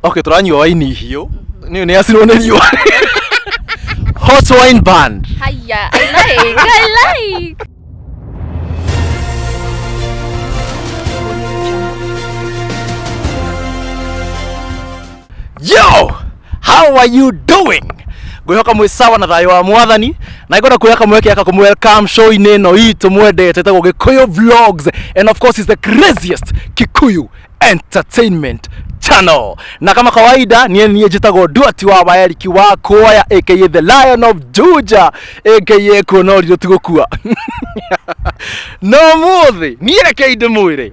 Okay, turanyua wine hiyo. Ni asirone riwa. Hot wine band. Hiya, I like. Yo, how are you doing? Gwihoka mwi sawa na thayo wa mwathani na igona kwiyaka mweke yaka kumwelcome show ineno itu mwendete tago Gikuyu Vlogs, and of course is the craziest Kikuyu entertainment channel. Na kama kawaida niye jitago Duati wa Baeriki wa Koya aka the Lion of Juja aka Konori Rutugukua. No muthi niye keide mwire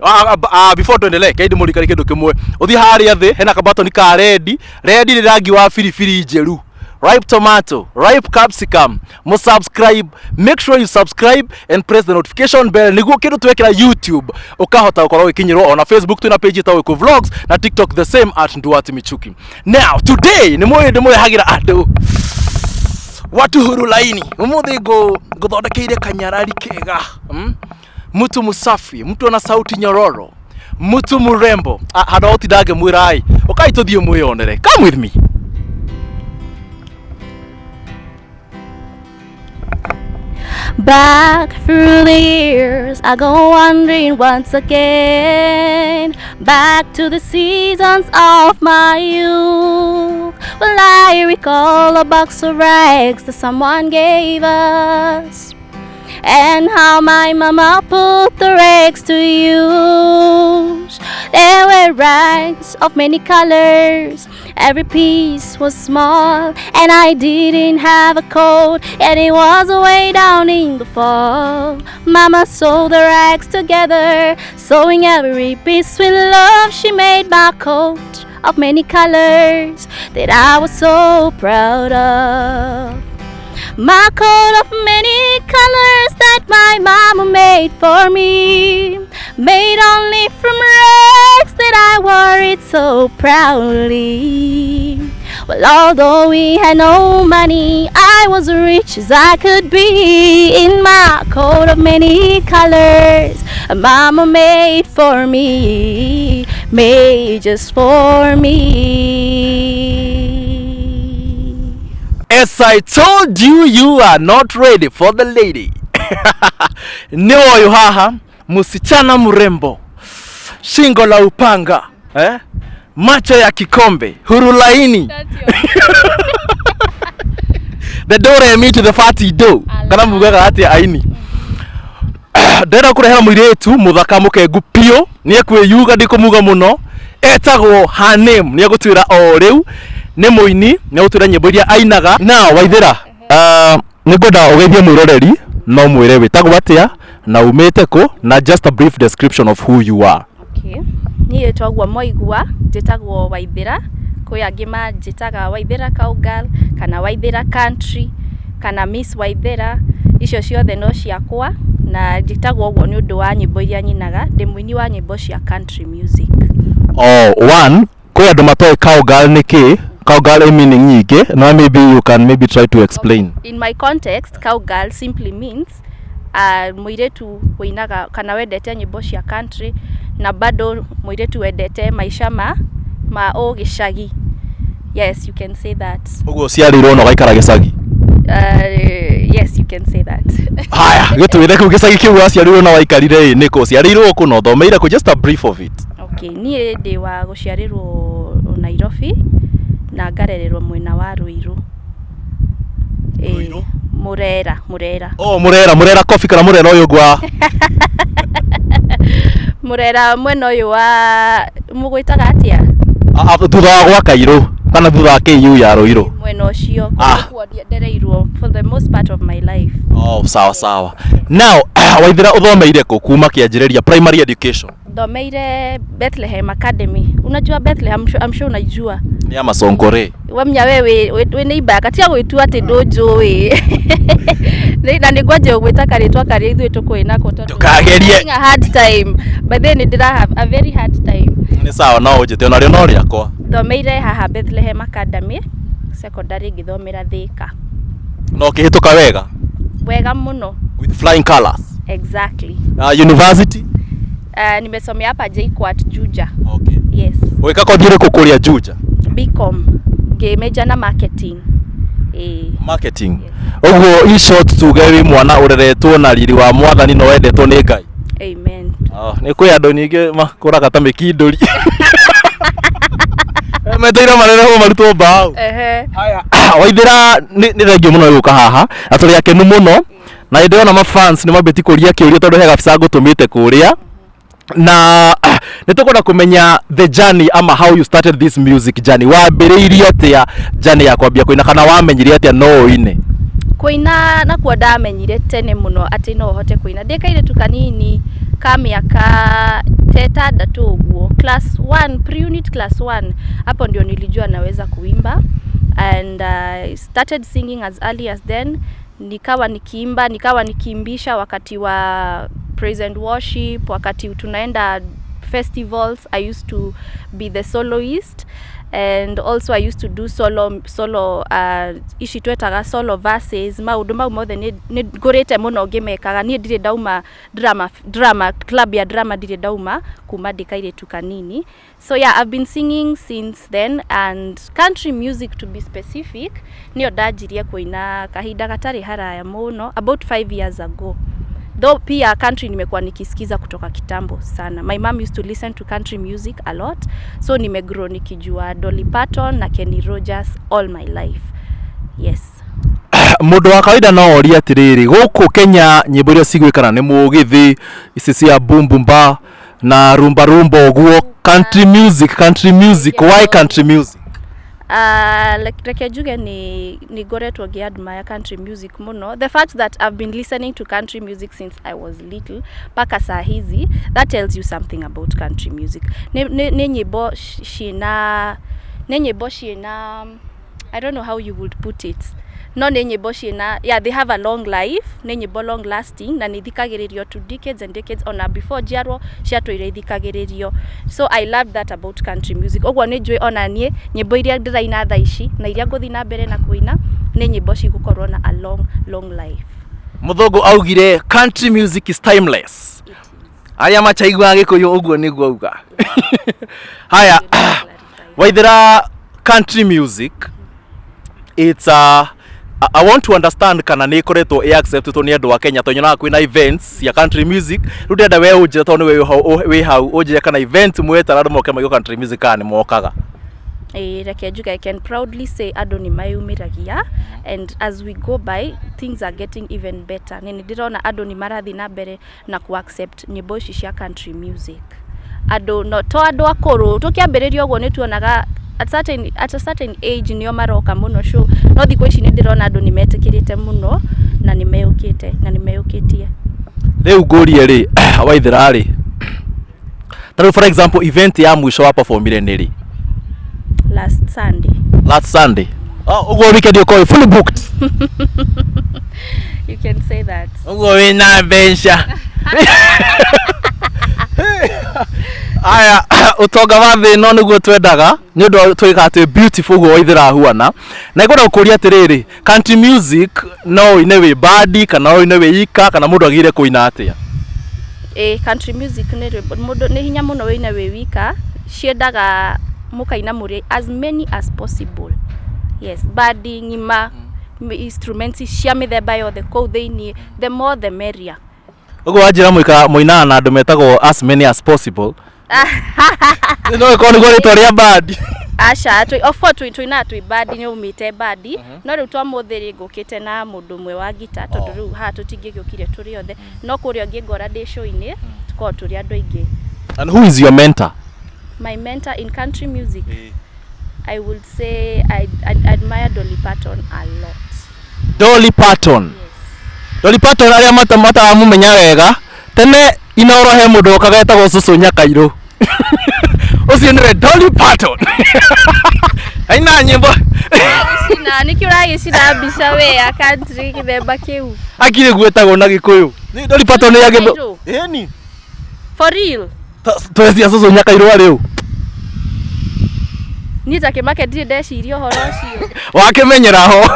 before tuendelee keide muri kari kindu kimwe uthi haria thi hena kabato ni ka red ni rangi wa firifiri njeru, ripe tomato, ripe capsicum. Subscribe, make sure you subscribe and press the notification bell niguo kindu twekera YouTube ukahota ukorwo ikinyirwo ona Facebook tuna page itawe Gikuyu Vlogs na TikTok the same at Nduati Michuki. Now today ni mwe hagira andu watu huru laini umuthi guthondekeire kanyarari kega, mtu musafi, mtu ana sauti nyororo, mtu murembo hadoti dage mwirai ukaituthie mwionere. Come with me. Back through the years, I go wandering once again, back to the seasons of my youth. Well, I recall a box of rags that someone gave us, and how my mama put the rags to use. There were rags of many colors, every piece was small, and I didn't have a coat, and it was way down in the fall. Mama sewed the rags together, sewing every piece with love. She made my coat of many colors that I was so proud of. My coat of many colors that my mama made for me, made only from rags that I wore it so proudly. Well, although we had no money, I was rich as I could be in my coat of many colors mama made for me, made just for me. As I told you, you are not ready for the lady. Niwo yuhaha, musichana mrembo, shingo la upanga, macho ya kikombe, huru laini. The door me to the fatty do. Kana mugaga hati aini. Ndera kurehera muiretu muthaka mukengu pio, niye kwiyuga ndikumuga muno, etagwo her name, niye gutwira o riu. Nĩ muini nĩ gutwira nyimbo iria ainaga. Na Waithira nĩngwenda ũgeithie mwĩroreri no mwĩre wĩtagwo atia na umĩte kũ na just a brief description of who you are. Okay, niĩ twagwo Moigua, njĩtagwo Waithira, kwĩ angĩ manjĩtaga Waithira Cowgirl kana Waithira Country kana Miss Waithira, icio ciothe no ciakwa na njĩtagwo ũguo nĩ ũndũ wa nyimbo iria nyinaga, ndĩ muini wa nyimbo cia country music. Oh, one kwĩ andũ matoĩ Cowgirl nĩ kĩ? Cowgirl meaning nyingi. Now maybe you can try to explain. Okay. In my context, cowgirl simply means muiretu winaga kana wendete nyimbo cia country na bado muiretu wendete maisha ma o gicagi. Yes, you can say that. Ugo ciarirwo no gaikara gicagi. Yes, you can say that. Haya, gitwire ku gicagi kiu aciarirwo na waikarire niko ciarirwo ku no thomeire ku just a brief of it. Okay, niĩ ndĩ wa guciarirwo Nairobi na ngarererwo mwena wa Ruiru. Murera. Oh, Murera coffee kana Murera uyu gwa. Murera mwena uyu wa mugwitaga atia? Thutha wa gwa Kairu kana thutha wa KU ya Ruiru. Mwena ucio kwa ndereirwo for the most part of my life. Oh, sawa. Now, Waithira uthomeire ku kuma kianjireria primary education? Thomeire Bethlehem Academy. Unajua Bethlehem? I'm sure unajua. Ni ama Sonkore. Wamnya wewe ni ibaka tia gwitua ati ndunjui. Na nigwaje ugwita karitwa kari ithu tukwina ko tondu. Tukagerie. A hard time. But then did I have a very hard time. Ni sawa no ujite ona rio no riakwa. Thomeire haha Bethlehem Academy secondary ngithomera Thika. No kihituka wega? Wega muno. With flying colors. Exactly. University? Nimesomea hapa JKUAT Juja. Okay. Yes. Weka kodire kukuria Juja? BCom major na marketing. Marketing. Oguo in short tuge wi mwana ureretwo na riri wa Mwathani no wendetwo ni Ngai. Amen. Ni kwi andu ningi makuraga ta mikinduri. Meteira marere marutwo mbao. Haya. Waithira ni thengio muno guka haha. Aturi akenu muno. Na ndiona ma fans ni mambeti kuria kiuria tondu he gabisa ngutumite kuria. Na nitukwenda kumenya the journey ama how you started this music journey. Wambiriirie atia journey ya kwambia kuina kana wamenyire atia no ine? Kuina na kuo ndamenyire tene muno ati no hote kuina. Ndekaire tu kanini ka miaka 6 uguo class 1 pre-unit class 1 hapo ndio nilijua naweza kuimba, and I started singing as early as then. Nikawa nikiimba, nikawa nikiimbisha wakati wa praise and worship, wakati tunaenda festivals. I used to be the soloist, and also I used to do solo ici twetaga solo verses. Maundu mau mothe ni ngurite muno ngimekaga. Ni ndire dauma drama club ya drama ndire dauma kuma ndikaire tu kanini. So yeah, I've been singing since then, and country music to be specific niyo ndajirie kuina kahinda gatari haraya muno about 5 years ago. Though pia country nimekuwa nikisikiza kutoka kitambo sana. My mom used to listen to country music a lot, so nimegrow nikijua Dolly Parton na Kenny Rogers all my life. Yes. Mundu wa kawaida no oria atiriri guku Kenya nyimbo iria cigwikana ni mugithi ici cia bumbumba na rumba uguo. Country music, why country music? Like Juge ni goretwo ngiadmire country music muno. The fact that I've been listening to country music since I was little paka saa hizi, that tells you something about country music. Ni nyimbo shina I don't know how you would put it. No ni nyimbo shina, yeah, they have a long life, ni nyimbo long lasting na nithikagiririo to decades and decades ona before jaro ciatwire ithikagiririo. So I love that about country music. Ogwo ni njui ona nie nyimbo iria ndiraina tha ici na iria nguthi na mbere na kuina ni nyimbo cigukorwo na a long life. Muthungu augire country music is timeless. Aria machaigua Gikuyu ogwo niguo auga. Haya, Waithira, country music, it's I want to understand kana ni koretwo accepted ni andu wa Kenya tonyona kwina events ya country music. Rudenda we uje tonu we hau uje kana event mweta rado moke mayo country music kana mokaga. Reke Juge, I can proudly say andu ni mayumiragia, and as we go by things are getting even better. Nini ndirona andu ni marathi na mbere na ku accept nyimbo ici cia country music. Andu no to andu akuru tukiambiririo ogwo ni tuonaga at a certain age niyo maroka muno show. No thikũ ici ndirona andu nimetikirite muno na nimeyukitie. Riu ngurie ri Waithira ri, taro for example event ya mwisho wa performire ni ri? Last Sunday. Ogwo weekend yoko fully booked. You can say that. Ogwo wina bensha. Aya utonga wa thi no niguo twendaga ni undu twiga ati beautiful go Waithira huana na igora ukuria atiriri country music no ine we badi kana no ine we ika kana mundu agire kuina atia? Country music ni mundu ni hinya muno we ine we wika ciendaga mukaina muri as many as possible. Yes, badi ngima instruments cia mithemba yothe kou thiini, the more the merrier. Ogwo wajira muina na andu metagwo as many as possible. No ko ni gore toria badi. Asha of course tuina tu badi ni umite badi no riu twa muthiri ngukite na mundu mwe wa gita tondu riu ha tutingigiukire turi othe no kuria ngingora ndi show ini tuko turi andu aingi. And who is your mentor? My mentor in country music, I would say I admire Dolly Parton a lot. Dolly Parton? Yes. Dolly Parton aria mata mumenya wega tene inorohe mundu okagetagwo Cucu Nyakairu. Ucio niwe Dolly Parton. Aina nyimbo sina nikiuragi sina bisha we ya country kithemba kiu akire gwetagwo na Gikuyu ni Dolly Parton ya githo ni for real twezi Cucu Nyakairu ari u ni take market ndecirio horo ucio wakimenyera ho.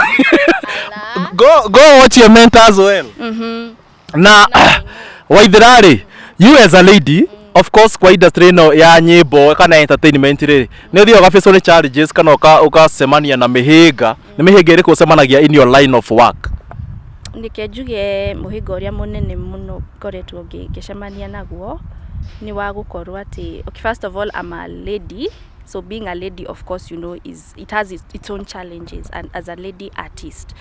Go watch your mentor as well. Na Waithira ri, you as a lady of course kwa industry no ya nyimbo kana entertainment riri ni thio ga face challenges kana ukasemania na mihinga ni mihinga iri kusemanagia in your line of work nikejuge muhinga uria munene muno koretwo ngicemania naguo ni wa gukorwo ati okay, first of all I'm a lady, so being a lady of course you know it has its own challenges and as a lady artist,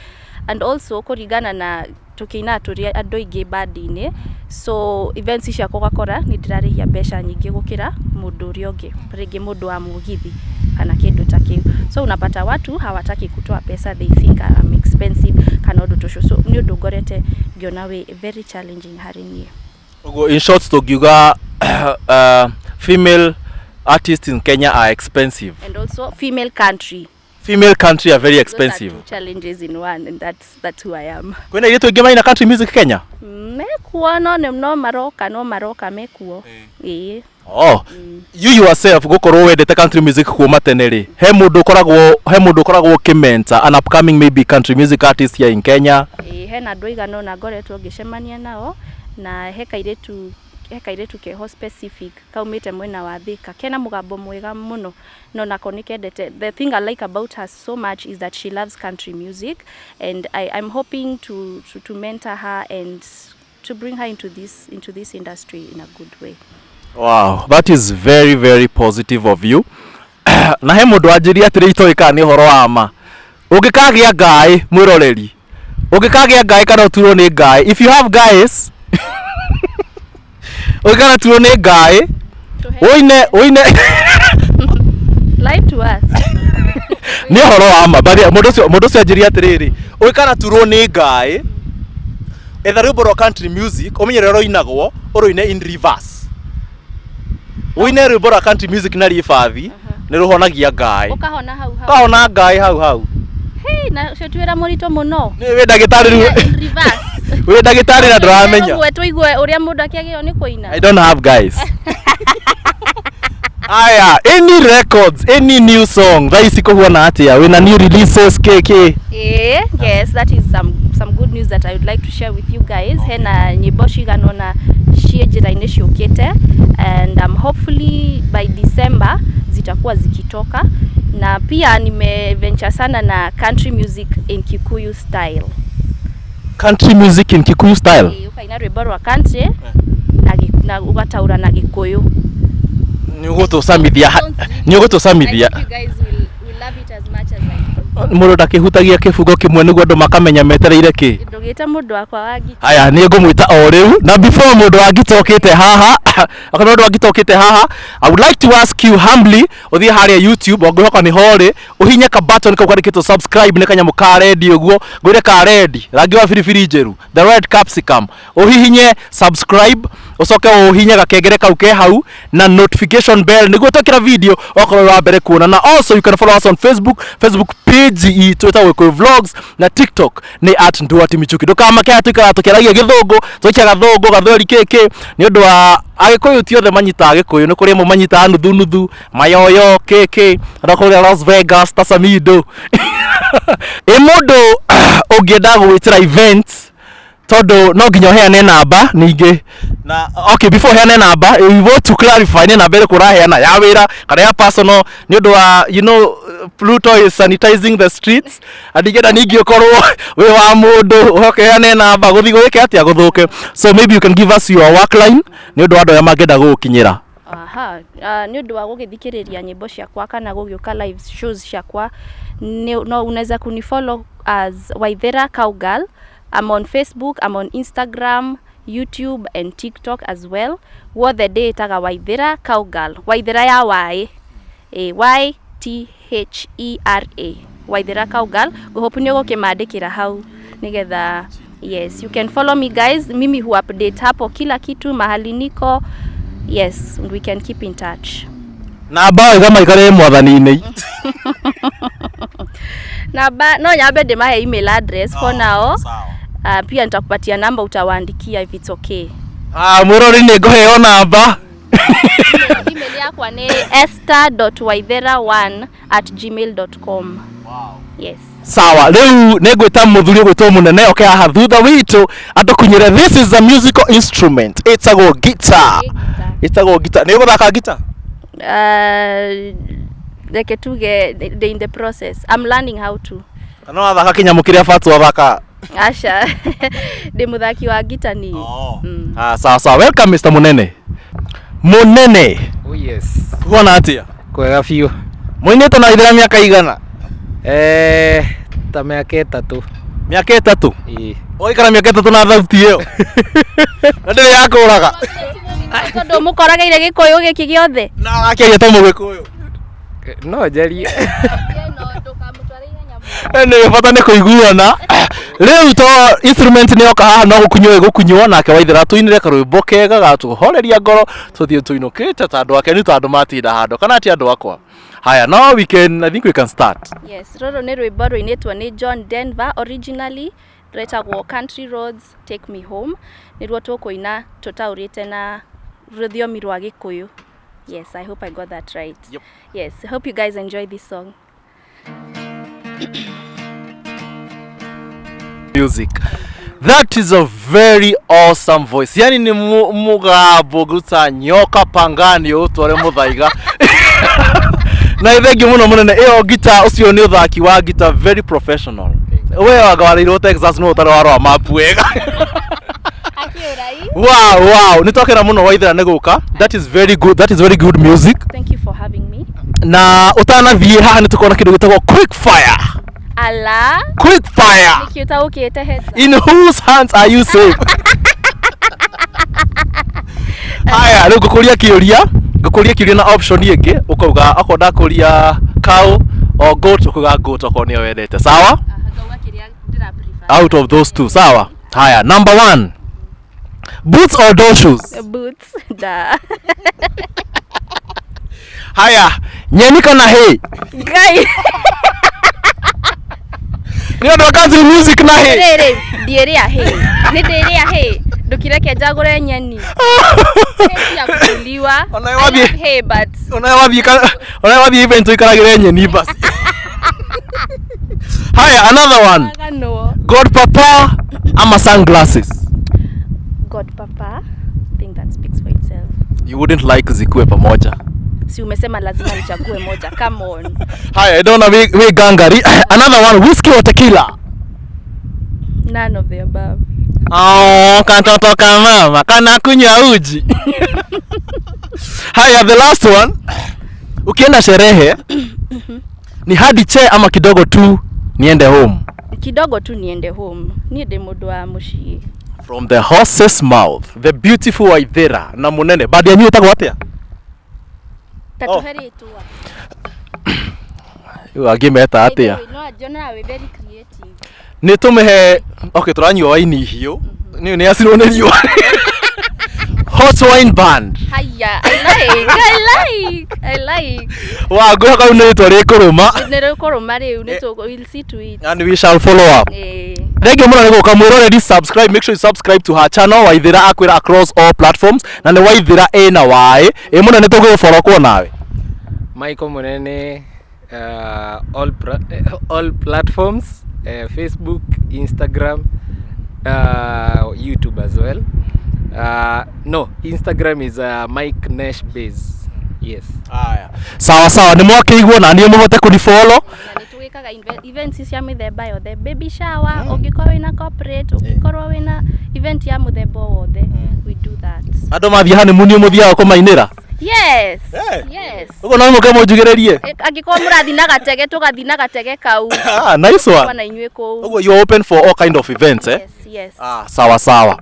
and also kurigana na tukina turi andu ingi bandi-ini, so events cia kugakora ni ndirarihia mbeca nyingi gukira mundu uria ungi, ringi mundu wa mugithi kana kindu ta kiu, so unapata watu hawataki kutoa pesa, they think I'm expensive kana undu tusho, so ni undu ngorete ngiona we very challenging hari nie. In short tugiuga female artists in Kenya are expensive, and also female country are very expensive. Those are two challenges in one, and that's who I am. Kwena yetu ingema ina country music Kenya mekuo no maroka mekuo you yourself gukorwo wendete country music kuma tene ri he mundu koragwo kimenta an upcoming maybe country music artist here in Kenya he na ndoigano na ngoretwo ngicemania nao na he kairetu keho specific kaumite mwena wa Thika kena mugambo mwega muno no nako nikendete. The thing I like about her so much is that she loves country music, and I'm hoping to mentor her and to bring her into this industry in a good way. Wow, that is very very positive of you. Na he mundu anjiria atiri itoika ni horo wa ma ungikagia ngai mwiroreri ungikagia ngai kana uturwo ni ngai, if you have guys ungikana turwo ni ngai uine lie to us ni horo wa ma bari mundu cio anjiria atiriri ungikana turwo ni ngai etha rwimbo rwa country music umenyere roinagwo uruine in reverse uine rwimbo rwa country music na rifathi ni ruhonagia ngai ukahona ngai hau hey na cetwira murito muno ni we ndagitari reverse we ndagitari na ndramenya we tuigue uria mundu akiagio ni kuina. I don't have guys. Aya, any records, any new song thaisi kuhuana atia wina new releases KK? Yes, that is some good news that I would like to share with you guys. Hena nyimbo ciganona cienjira-ini ciukite, and hopefully by December zitakuwa zikitoka, na pia nimeventure sana na country music in Kikuyu style. Country music in Kikuyu style? Ukaina rwimbo rwa country na ugataura na Gikuyu. Ni ugutusamithia you guys will love it as much as I do. Mundu ndakihutagia kibugo kimwe niguo andu makamenya metereire ki ndugita mundu wakwa wagi. Aya ni ngumwita o riu na before mundu wangitokite haha akana mundu wangitokite haha, I would like to ask you humbly uthie haria YouTube ongohoka ni hori uhinye ka button kau kandikitwo subscribe ni kanyamu ka red uguo ngwire ka red rangi wa firifiri njeru the red capsicum uhihinye subscribe ucoke uhinye gakengere kau ke hau na notification bell niguo twekira video okorwo wa mbere kuona, na also you can follow us on Facebook page itu etagwo Gikuyu Vlogs na TikTok ni @Nduati ndukamake atukara tukeragia githungu twikia gathungu gathori keke ni undu wa Agikuyu ti othe manyitaga Gikuyu, ni kuri mo manyitaga nuthu mayoyo keke ndakuria Las Vegas Tasamido mundu ungienda gwitira event todo no nginya heane namba ningi na okay before heane namba we want to clarify ni namba ire kuraheana ya wira kana ya personal ni undu wa you know Pluto is sanitizing the streets adigeda ningi ukorwo we wa mundu uhoke heane namba guthi gwike atia guthuke, so maybe you can give us your work line ni undu andu ya mangenda gukinyira. Ni undu wa gugithikiriria nyimbo ciakwa kana gugiuka live shows ciakwa no unaweza kunifollow as Waithera Cowgirl. I'm on Facebook, I'm on Instagram, YouTube and TikTok as well. What the day taga Waithera Cowgirl. Waithera ya Y YTHERA. Waithera Cowgirl. Hope nyogo kimandikira hau nigetha. Yes, you can follow me guys. Mimi hu update hapo kila kitu mahali niko. Yes, we can keep in touch. Namba kama ikare mwathani-ini. Namba no nyambe ndimahe email address for now. Pia nitakupatia namba utawaandikia if it's okay. Murori ni ngoheo namba. Email yakwa ni esther.waithera1@gmail.com. Wow. Yes. Sawa, riu negwita muthuri gwitwo munene okay hathutha witu andu kunyire this is a musical instrument, it's a guitar. Itagwo gita. Nĩ ũgũthaka gita? Reke tuge in the process. I'm learning how to. No athaka kinyamũ kĩrĩa Fatu athaka. Asha. Ndĩ mũthaki wa gita ni. Sawa. Welcome Mr. Munene. Munene. Oh yes. Kuona atia? Kwega biũ. Mũinĩte na ithera mĩaka igana? Ta mĩaka 3. Mĩaka 3? Ĩĩ. Ũikara mĩaka 3 na thauti ĩyo. Na ndĩrĩ yakũraga. Tondũ mũkorageire Gĩkũyũ gĩkĩ gĩothe. Na akĩaria ta Mũgĩkũyũ. No njarie. Nĩ bata nĩ kũiguana. Rĩu to instrument nĩ oka haha no gũkunywo gũkunywo nake Waithĩra tũinĩre karwĩmbo kega gatũhoreria ngoro tũthiĩ tũinũkĩte ta andũ ake nĩ ta andũ matinda handũ kana ti andũ akwa. Haya, now I think we can start. Yes, rũrũ nĩ rwĩmbo rũinĩtwo nĩ John Denver originally rwĩtagwo Country Roads Take Me Home. Nĩruo tũkũina tũtaũrĩte na rũthiomi rwa Gĩkũyũ. Yes, I hope I got that right. Yep. Yes, I hope you guys enjoy this song. Music. That is a very awesome voice. Yani ni mugambo guta nyoka pangani utware muthaiga. Na ithengi muno munene iyo gita ucio ni uthaki wa gita very professional. We wagawarĩirwo Texas no utare warwa map wega. Wow, nitokera muno Waithĩra nĩ gũka. That is very good music. Thank you for having me. Na utanathiĩ haha nĩ tukona kĩndũ gĩtagwo quick fire. Ala. Quick fire. Nikiuta ukite heads. In whose hands are you safe? Haya, rĩu ngũkũria kĩũria na option ĩngĩ ukauga akorwo ndakũria cow or goat ukauga goat okorwo nĩyo wendete. Sawa? Out of those two, sawa? Haya, number 1. Boots or door shoes? Boots. Da. Haya, nyeni kana hay? Guy. Nĩ ũndũ wa country music na hay. Ndieria hay. Nĩ ndieria hay. Ndukireke njagũre nyeni. Ya kuliwa. Hay but. Ona wathi event ikaragire nyeni basi. Haya, another one. God papa ama sunglasses? God papa. I think that speaks for itself. You wouldn't like zikuwe pamoja. Si umesema lazima nichague moja. Come on. Haya, I don't know we gangari. Another one, whiskey or tequila? None of the above. Oh, katoto ka mama kana kunywa uji. Haya, the last one. Ukienda sherehe ni hadi che ama kidogo tu niende home? Kidogo tu niende home. Niende mũndũ wa mũciĩ. From the horse's mouth, the beautiful Waithĩra na Munene. Baada ya nyuo atia? Tatuheri tu. Yo agimeta atia? No, Jonah we very creative. Ni tumehe okay turanyua waini hiyo. Ni asirwo nĩ riũa. Hot wine band. Haya, I like. Wa ngũra kau nĩ twarĩ kũrũma. Nĩ kũrũma rĩu we'll see to it. And we shall follow up. Thank you mũno nĩ gũka mwĩrwo already subscribe. Make sure you subscribe to her channel Waithĩra akwĩra across all platforms. Na nĩ Waithĩra ena waĩ. Mũno nĩ tũgũfollow kwa nawe. Michael Munene all platforms, Facebook, Instagram, YouTube as well. No, Instagram is Mike Nash Base. Yes. Haya. Sawa nĩ mwakĩiguo na niĩ mũhote kũnifollow. Nĩtwĩkaga events cia mĩthemba yothe, baby shower, ũngĩkorwo wĩna corporate, ũngĩkorwo wĩna event ya mũthemba wothe, we do that. Andũ mathiĩ honeymoon mũthiaga kũmainĩra? Yes. Ũguo no mũke mũnjugĩrĩrie. Angĩkorwo mũrathi na gatege tũgathi na gatege kau. Nice one. Na inyuĩ kũu. Ũguo you open for all kind of events, eh? Yes. Sawa.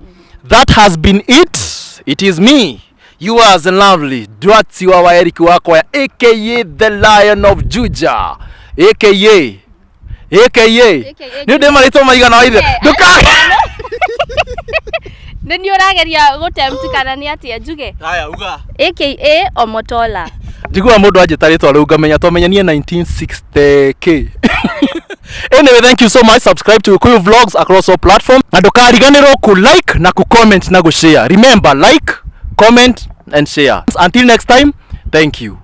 That has been it. It is me. Yours and lovely Dwati wa Eric Wakoya aka the Lion of Juja aka Nĩ ndĩ marĩtwo maigana waithe nduka Nĩ ũrageria gũtempt kana nĩ atia njuge? Haya uga aka Omotola. Njiguaga mũndũ anjĩta rĩtwa rĩu ngamenya twamenyanie 1960k. Anyway, thank you so much. Subscribe to Gikuyu Vlogs across all platforms. Na ndũkariganĩrwo ku like na ku comment na ku share. Remember, like, comment and share. Until next time, thank you.